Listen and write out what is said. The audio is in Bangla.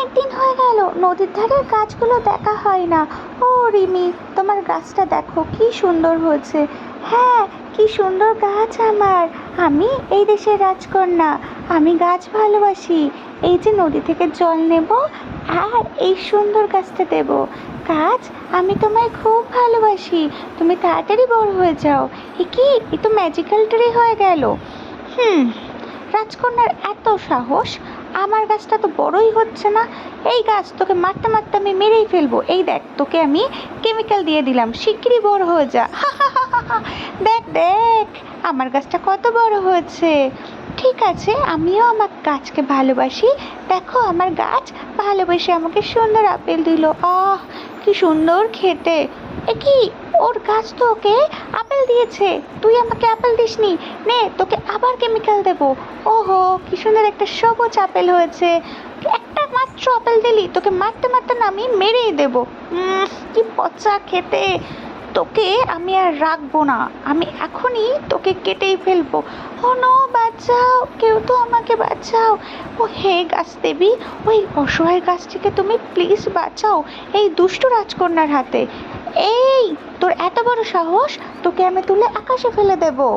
অনেক দিন হয়ে গেল নদীর ধারের গাছগুলো দেখা হয় না। ও রিমি, তোমার গাছটা দেখো কি সুন্দর হয়েছে। হ্যাঁ, কি সুন্দর গাছ আমার। আমি এই দেশের রাজকন্যা, আমি গাছ ভালোবাসি। এই যে নদী থেকে জল নেব আর এই সুন্দর গাছটা দেব। গাছ, আমি তোমায় খুব ভালোবাসি, তুমি তাড়াতাড়ি বড় হয়ে যাও। এ কি, এ তো ম্যাজিক্যাল ট্রি হয়ে গেল। হুম, রাজকন্যার এত সাহস! আমার গাছটা তো বড়ই হচ্ছে না। এই গাছ, তোকে মারতে মারতে আমি মেরেই ফেলবো। এই দেখ, তোকে আমি কেমিক্যাল দিয়ে দিলাম, শিগগিরই বড় হয়ে যা। দেখ দেখ, আমার গাছটা কত বড় হয়েছে। ঠিক আছে, আমিও আমার গাছকে ভালোবাসি। দেখো, আমার গাছ ভালোবেসে আমাকে সুন্দর আপেল দিল। আহ, কি সুন্দর খেতে। এ কি, ওর গাছ তো ওকে আপেল দিয়েছে, তুই আমাকে আপেল দিসনি। নে, তোকে আবার কেমিক্যাল দেবো। ওহো, কি সুন্দর একটা সবুজ আপেল হয়েছে। একটা মাত্র আপেল দিলি, তোকে মারতে মারতে না আমি মেরেই দেবো। কি পচা খেতে। তোকে আমি আর রাখবো না, আমি এখনই তোকে কেটেই ফেলবো। ও নো, বাঁচাও, কেউ তো আমাকে বাঁচাও। ও হে গাছ দেবী, ওই অসহায় গাছটিকে তুমি প্লিজ বাঁচাও এই দুষ্টু রাজকন্যার হাতে। এই, তোর এত বড় সাহস, তোকে আমি তুলে আকাশে ফেলে দেবো।